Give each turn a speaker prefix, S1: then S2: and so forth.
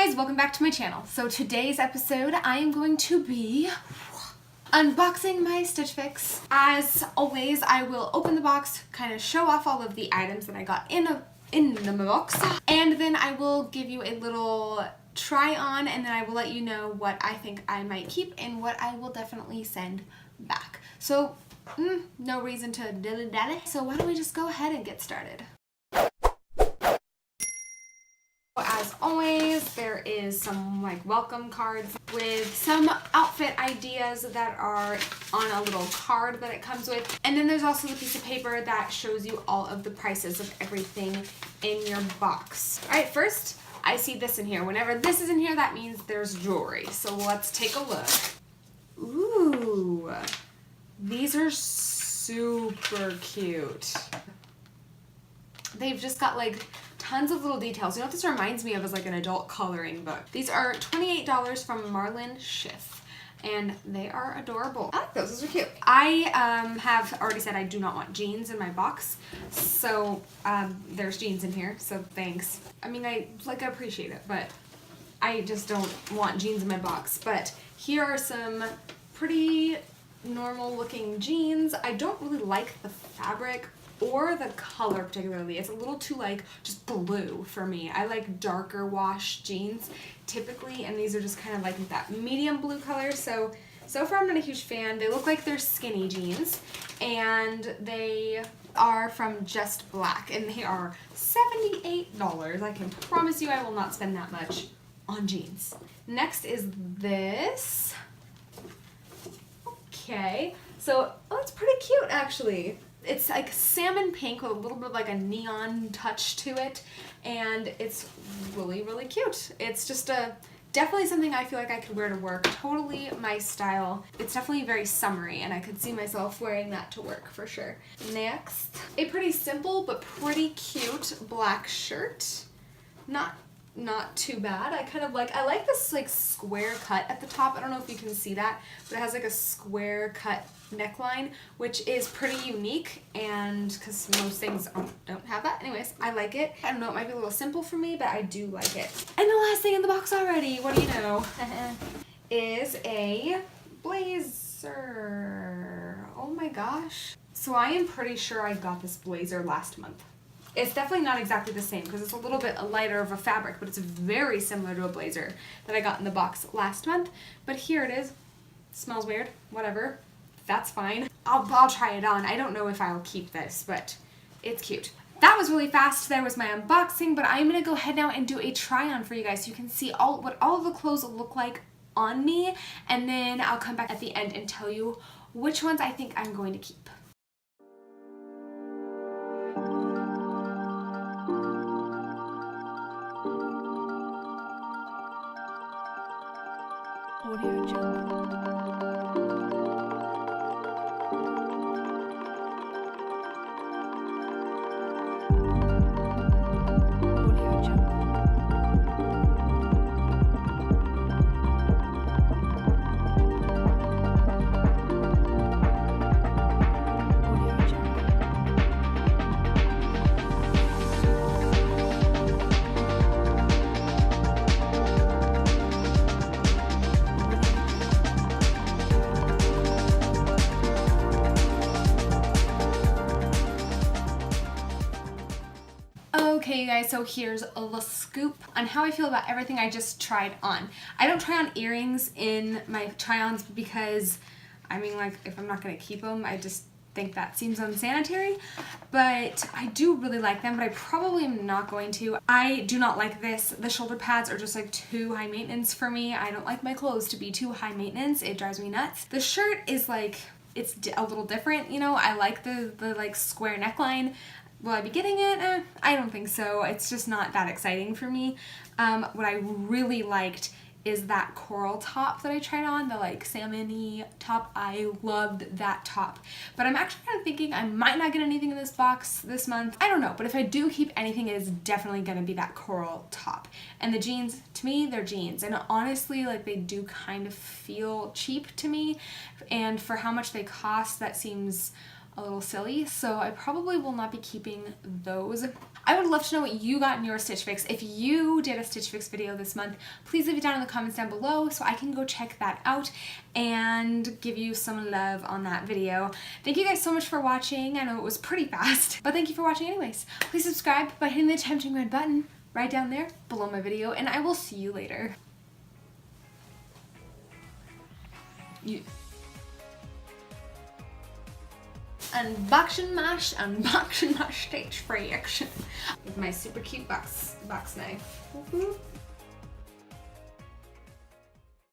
S1: guys, welcome back to my channel. So today's episode I am going to be unboxing my Stitch Fix. As always, I will open the box, kind of show off all of the items that I got in the box, and then I will give you a little try on, and then I will let you know what I think I might keep and what I will definitely send back. So no reason to dilly-dally, so why don't we just go ahead and get started. As always, there is some welcome cards with some outfit ideas that are on a little card that it comes with. And then there's also the piece of paper that shows you all of the prices of everything in your box. All right, first I see this in here. Whenever this is in here, that means there's jewelry. So let's take a look. Ooh, these are super cute. They've just got tons of little details. You know what this reminds me of is an adult coloring book. These are $28 from Marlyn Schiff, and they are adorable. I like those. Those are cute. I have already said I do not want jeans in my box, so there's jeans in here, so thanks. I mean, I appreciate it, but I just don't want jeans in my box. But here are some pretty normal looking jeans. I don't really like the fabric or the color particularly. It's a little too just blue for me. I like darker wash jeans typically, and these are just kind of that medium blue color. So far I'm not a huge fan. They look like they're skinny jeans, and they are from Just Black, and they are $78. I can promise you I will not spend that much on jeans. Next is this. Okay, so it's pretty cute actually. It's salmon pink with a little bit of a neon touch to it, and it's really, really cute. It's just definitely something I feel like I could wear to work. Totally my style. It's definitely very summery, and I could see myself wearing that to work for sure. Next, a pretty simple but pretty cute black shirt. Not too bad. I like this square cut at the top. I don't know if you can see that, but it has a square cut neckline, which is pretty unique, and because most things don't have that. Anyways, I like it. I don't know, it might be a little simple for me, but I do like it. And the last thing in the box already, what do you know, is a blazer. Oh my gosh. So I am pretty sure I got this blazer last month. It's definitely not exactly the same because it's a little bit lighter of a fabric, but it's very similar to a blazer that I got in the box last month. But here it is. Smells weird, whatever. That's fine. I'll try it on. I don't know if I'll keep this, but it's cute. That was really fast. There was my unboxing, but I'm gonna go ahead now and do a try on for you guys so you can see what all of the clothes look like on me, and then I'll come back at the end and tell you which ones I think I'm going to keep. Audio Jungle. Okay, you guys, so here's a scoop on how I feel about everything I just tried on. I don't try on earrings in my try-ons because, I mean, if I'm not going to keep them, I just think that seems unsanitary. But I do really like them, but I probably am not going to. I do not like this. The shoulder pads are just too high maintenance for me. I don't like my clothes to be too high maintenance. It drives me nuts. The shirt is it's a little different, you know. I like the square neckline. Will I be getting it? I don't think so. It's just not that exciting for me. What I really liked is that coral top that I tried on, the salmon-y top. I loved that top. But I'm actually kind of thinking I might not get anything in this box this month. I don't know, but if I do keep anything, it is definitely going to be that coral top. And the jeans, to me, they're jeans. And honestly, they do kind of feel cheap to me. And for how much they cost, that seems a little silly, so I probably will not be keeping those. I would love to know what you got in your Stitch Fix. If you did a Stitch Fix video this month, please leave it down in the comments down below so I can go check that out and give you some love on that video. Thank you guys so much for watching. I know it was pretty fast, but thank you for watching anyways. Please subscribe by hitting the tempting red button right down there below my video, and I will see you later. Unboxing my Stitch Fix with my super cute box knife.